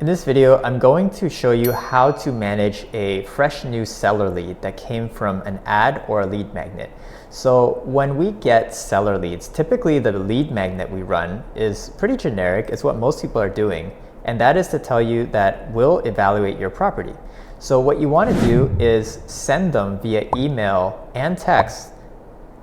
In this video, I'm going to show you how to manage a fresh new seller lead that came from an ad or a lead magnet. So when we get seller leads, typically the lead magnet we run is pretty generic. It's what most people are doing. And that is to tell you that we'll evaluate your property. So what you want to do is send them via email and text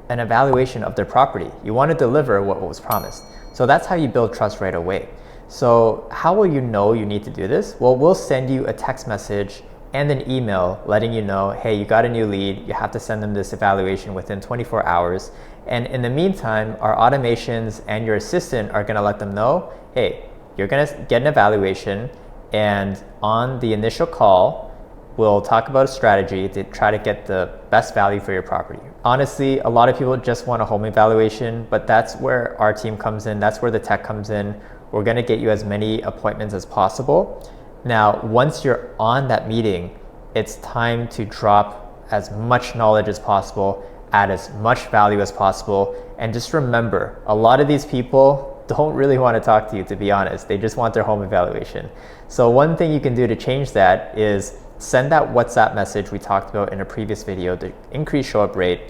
an evaluation of their property. You want to deliver what was promised. So that's how you build trust right away. So how will you know you need to do this? Well, we'll send you a text message and an email letting you know, hey, you got a new lead, you have to send them this evaluation within 24 hours. And in the meantime, our automations and your assistant are gonna let them know, hey, you're gonna get an evaluation, and on the initial call, we'll talk about a strategy to try to get the best value for your property. Honestly, a lot of people just want a home evaluation, but that's where our team comes in, that's where the tech comes in. We're gonna get you as many appointments as possible. Now, once you're on that meeting, it's time to drop as much knowledge as possible, add as much value as possible, and just remember, a lot of these people don't really want to talk to you, to be honest. They just want their home evaluation. So one thing you can do to change that is send that WhatsApp message we talked about in a previous video to increase show-up rate,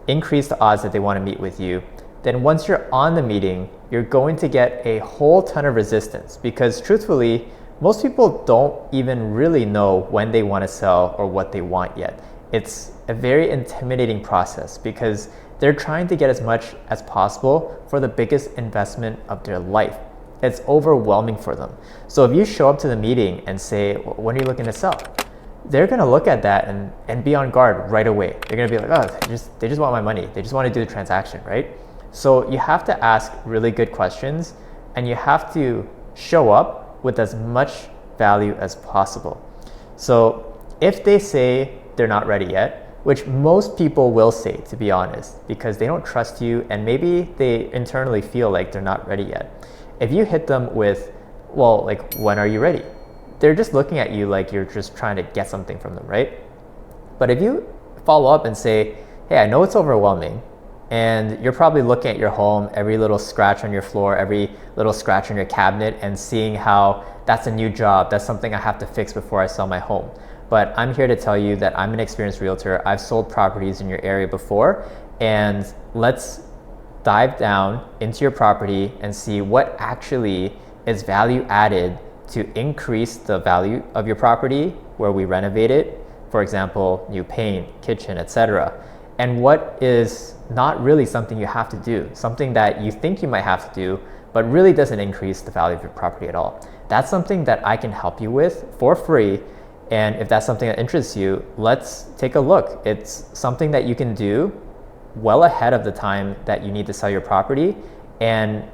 increase the odds that they want to meet with you. Then once you're on the meeting, you're going to get a whole ton of resistance, because truthfully, most people don't even really know when they want to sell or what they want yet. It's a very intimidating process because they're trying to get as much as possible for the biggest investment of their life. It's overwhelming for them. So if you show up to the meeting and say, when are you looking to sell? They're gonna look at that and be on guard right away. They're gonna be like, oh, they just want my money. They just want to do the transaction, right? So you have to ask really good questions, and you have to show up with as much value as possible. So if they say they're not ready yet, which most people will say, to be honest, because they don't trust you and maybe they internally feel like they're not ready yet. If you hit them with, well, like, when are you ready? They're just looking at you like you're just trying to get something from them, right? But if you follow up and say, hey, I know it's overwhelming, and you're probably looking at your home, every little scratch on your floor, every little scratch on your cabinet, and seeing how that's a new job, that's something I have to fix before I sell my home. But I'm here to tell you that I'm an experienced realtor. I've sold properties in your area before, and let's dive down into your property and see what actually is value added to increase the value of your property where we renovate it, for example, new paint, kitchen, etc. And what is not really something you have to do, something that you think you might have to do, but really doesn't increase the value of your property at all. That's something that I can help you with for free. And if that's something that interests you, let's take a look. It's something that you can do well ahead of the time that you need to sell your property, and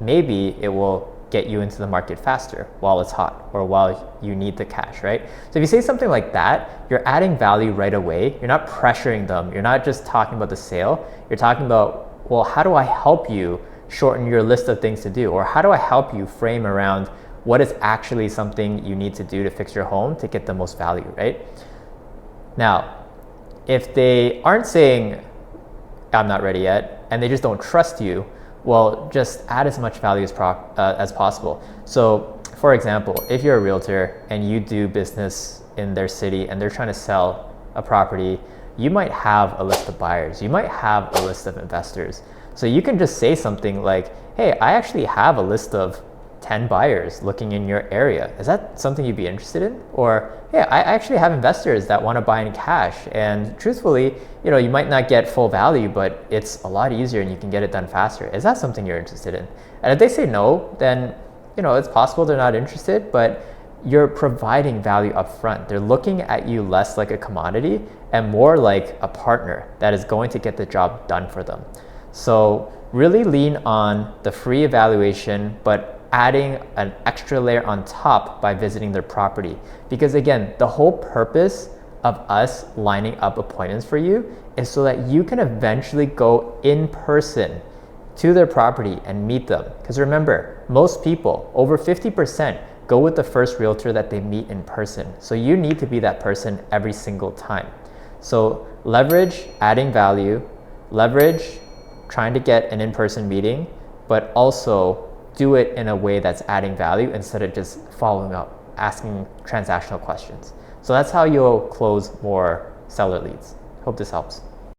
maybe it will get you into the market faster while it's hot or while you need the cash, right? So if you say something like that, you're adding value right away. You're not pressuring them. You're not just talking about the sale. You're talking about, well, how do I help you shorten your list of things to do? Or how do I help you frame around what is actually something you need to do to fix your home to get the most value, right? Now, if they aren't saying, I'm not ready yet, and they just don't trust you, well, just add as much value as possible. So for example, if you're a realtor and you do business in their city and they're trying to sell a property, you might have a list of buyers, you might have a list of investors. So you can just say something like, hey, I actually have a list of 10 buyers looking in your area. Is that something you'd be interested in? Or, yeah, I actually have investors that want to buy in cash. And truthfully, you might not get full value, but it's a lot easier and you can get it done faster. Is that something you're interested in? And if they say no, then, it's possible they're not interested, but you're providing value up front. They're looking at you less like a commodity and more like a partner that is going to get the job done for them. So really lean on the free evaluation, but adding an extra layer on top by visiting their property. Because again, the whole purpose of us lining up appointments for you is so that you can eventually go in person to their property and meet them. Because remember, most people, over 50%, go with the first realtor that they meet in person. So you need to be that person every single time. So leverage adding value, leverage trying to get an in-person meeting, but also do it in a way that's adding value instead of just following up, asking transactional questions. So that's how you'll close more seller leads. Hope this helps.